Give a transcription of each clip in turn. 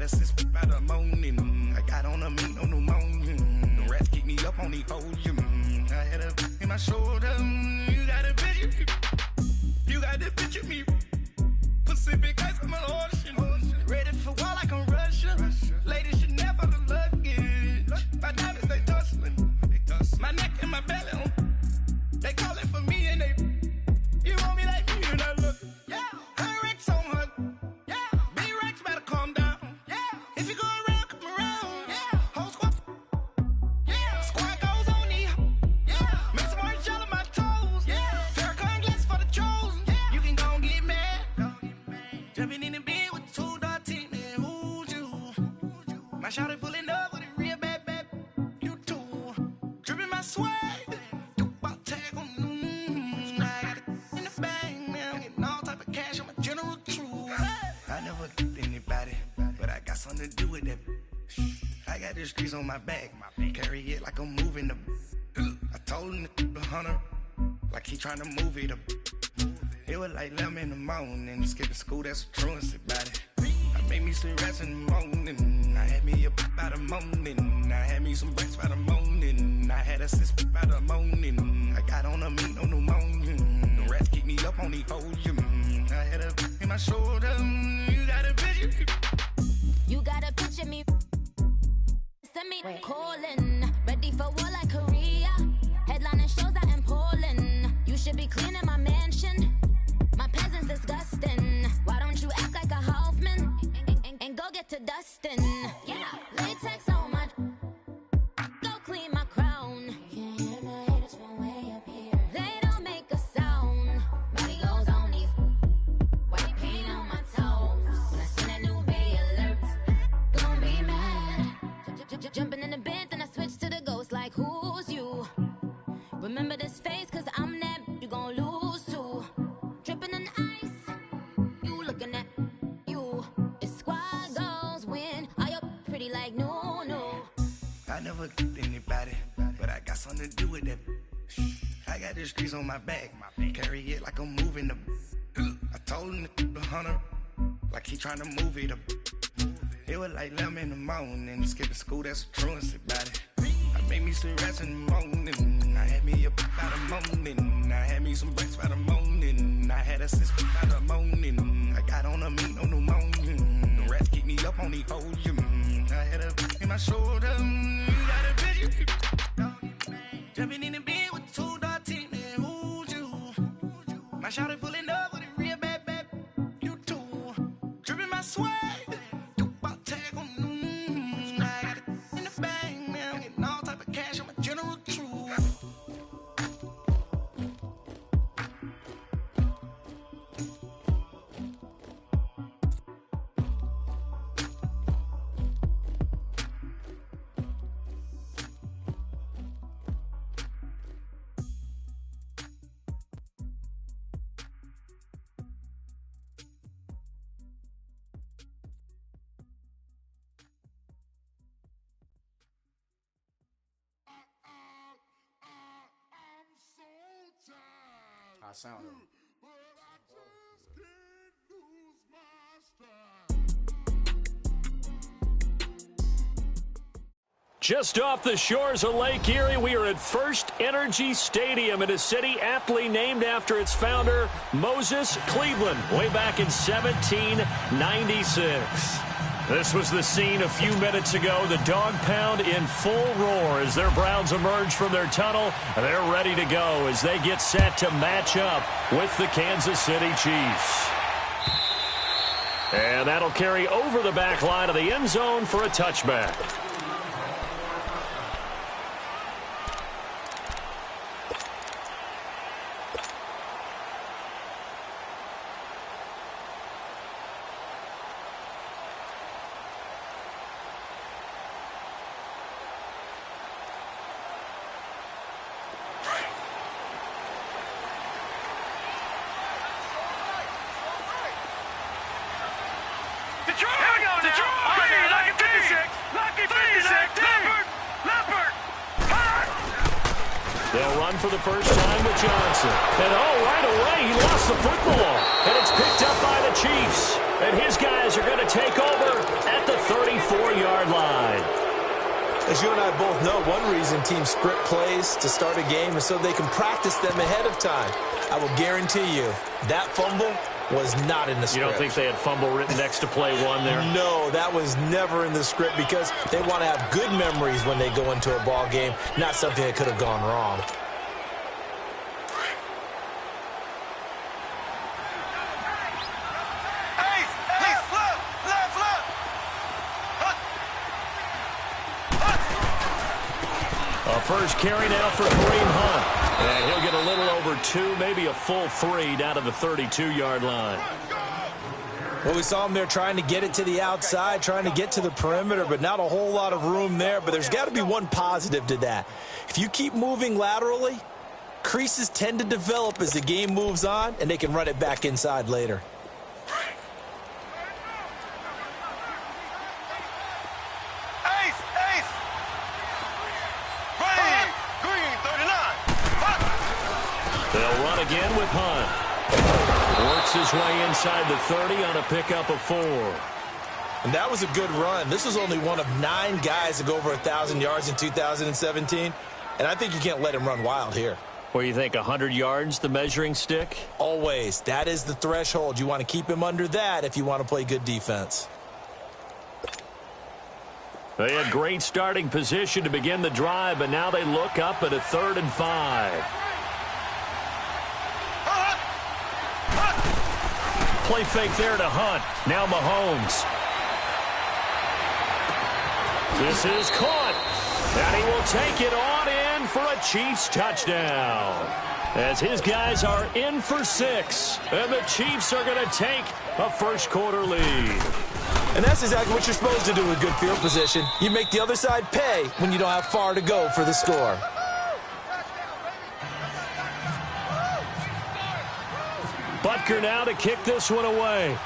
a sip by the morning. I got on a meat, no pneumonia. The rats keep me up on the podium. I had a in my shoulder. You got a picture me. You got to picture me. Pacific ice on my ocean. Ready for war like I'm Russia. Ladies should never the luggage. My diamonds, they tussling. My neck and my belly. They calling for me and they. You want me like me and I look. Yeah. Her Rex on her. Yeah. B-Rex better calm down. Yeah. If you go around, come around. Yeah. Whole squad. Yeah. Squad goes on me. Yeah. Make some orange gel on my toes. Yeah. Farrakhan glass for the chosen. Yeah. You can go and get mad. Jumping in the bed with 2 dark teeth, man. Who's you? My shawty pulling up with a real bad. You too. Dripping my swag. Something to do with that. I got the streets on my back. Carry it like I'm moving the. I told him the hunter, like he trying to move it up. It was like 11 in the morning. Skipping school, that's a truancy about it. I made me some rats in the morning. I had me up by the morning. I had me some breaks by the morning. I had a sis by the morning. I got on a meat, no pneumonia. The rats keep me up on the podium. I had a in my shoulder. You got a picture. You gotta picture me. Send me calling. Ready for war like Korea. Headlining shows out in Poland. You should be cleaning my mansion. My peasants disgusting. Why don't you act like a Hoffman and go get to dustin'? Yeah, latex on my. Go clean my crown. Can't hear my haters from way up here. They don't make a sound. Body goes on these. White paint on my toes. When I see that new bay alert. Gonna be mad. Jumping in the bed, then I switch to the ghost like who's you? Remember this face, cause I'm that you gon' lose too. Dripping in ice, you looking at you. It's squad goals win. Are you pretty like no? I never did anybody, but I got something to do with that. I got the streets on my back. Carry it like I'm moving the. I told him the hunter, like he trying to move it up. It was like 11 in the morning. Skipping school, that's a truancy about it. I made me some rats in the morning. I had me up by the morning. I had me some breaks by the morning. I had a sis by the morning. I got on a meat, no pneumonia. The rats keep me up on the podium. I had a in my shoulder. You got a picture. Jumping in the bed with 2 dark teeth, man. Who's you? My shawty pulling up with a real bad. You too. Dripping my swag. I sound him. Just off the shores of Lake Erie, we are at First Energy Stadium in a city aptly named after its founder, Moses Cleveland, way back in 1796. This was the scene a few minutes ago. The dog pound in full roar as their Browns emerge from their tunnel. They're ready to go as they get set to match up with the Kansas City Chiefs. And that'll carry over the back line of the end zone for a touchback. They'll run for the first time with Johnson. And right away, he lost the football. And it's picked up by the Chiefs. And his guys are going to take over at the 30. As you and I both know, one reason teams script plays to start a game is so they can practice them ahead of time. I will guarantee you that fumble was not in the script. You don't think they had fumble written next to play one there? No, that was never in the script because they want to have good memories when they go into a ball game, not something that could have gone wrong. First carry now for Kareem Hunt. And he'll get a little over 2, maybe a full 3 down to the 32-yard line. Well, we saw him there trying to get it to the outside, trying to get to the perimeter, but not a whole lot of room there. But there's got to be one positive to that. If you keep moving laterally, creases tend to develop as the game moves on, and they can run it back inside later. They'll run again with Hunt. Works his way inside the 30 on a pickup of 4. And that was a good run. This was only one of 9 guys to go over 1,000 yards in 2017. And I think you can't let him run wild here. What do you think, 100 yards, the measuring stick? Always. That is the threshold. You want to keep him under that if you want to play good defense. They had great starting position to begin the drive, but now they look up at a 3rd and 5. Play fake there to Hunt. Now Mahomes. This is caught. And he will take it on in for a Chiefs touchdown. As his guys are in for 6. And the Chiefs are going to take a first-quarter lead. And that's exactly what you're supposed to do with good field position. You make the other side pay when you don't have far to go for the score. Butker now to kick this one away.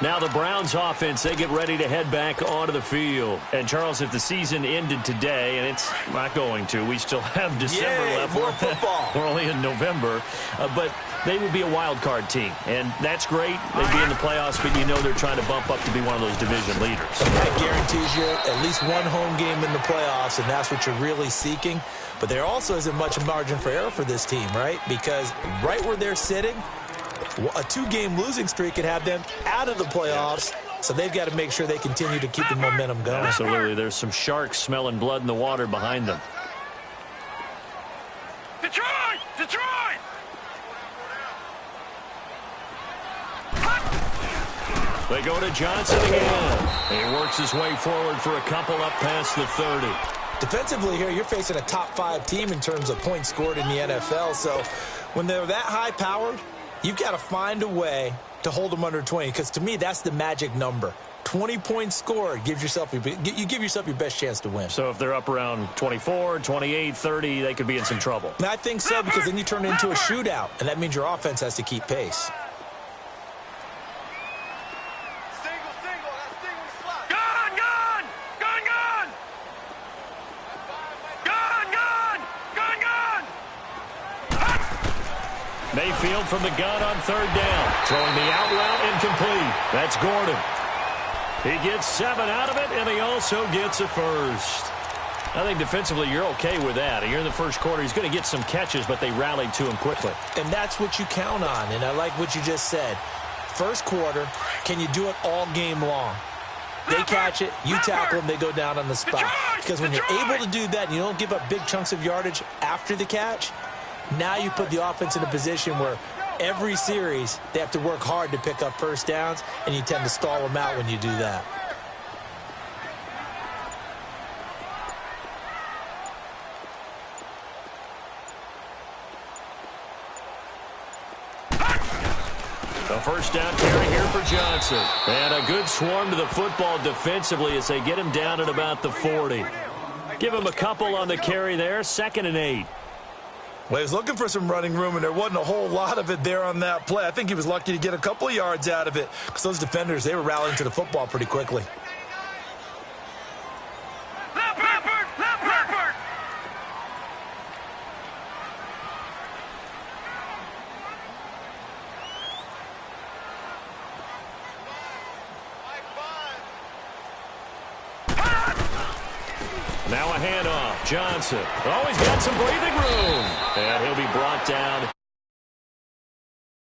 Now the Browns offense, they get ready to head back onto the field. And, Charles, if the season ended today, and it's not going to, we still have December left. More football. We're only in November. But they would be a wild card team. And that's great. They'd be in the playoffs, but you know they're trying to bump up to be one of those division leaders. That guarantees you at least one home game in the playoffs, and that's what you're really seeking. But there also isn't much margin for error for this team, right? Because right where they're sitting, a 2-game losing streak could have them out of the playoffs, so they've got to make sure they continue to keep the momentum going. Absolutely. There's some sharks smelling blood in the water behind them. Detroit! Detroit! They go to Johnson again. He works his way forward for a couple up past the 30. Defensively here, you're facing a top-5 team in terms of points scored in the NFL, so when they're that high-powered, you've got to find a way to hold them under 20, because to me, that's the magic number. 20 points scored, you give yourself your best chance to win. So if they're up around 24, 28, 30, they could be in some trouble. And I think so, because then you turn it into a shootout, and that means your offense has to keep pace. Mayfield from the gun on 3rd down. Throwing the out route incomplete. That's Gordon. He gets 7 out of it, and he also gets a first. I think defensively you're okay with that. Here in the first quarter, he's going to get some catches, but they rallied to him quickly. And that's what you count on, and I like what you just said. First quarter, can you do it all game long? They catch it, you tackle them, they go down on the spot. Because when you're able to do that and you don't give up big chunks of yardage after the catch, now you put the offense in a position where every series they have to work hard to pick up first downs, and you tend to stall them out when you do that. A first down carry here for Johnson. And a good swarm to the football defensively as they get him down at about the 40. Give him a couple on the carry there, 2nd and 8. Well, he was looking for some running room, and there wasn't a whole lot of it there on that play. I think he was lucky to get a couple of yards out of it because those defenders, they were rallying to the football pretty quickly. Now a handoff. Johnson. Oh, he's got some breathing room. And he'll be brought down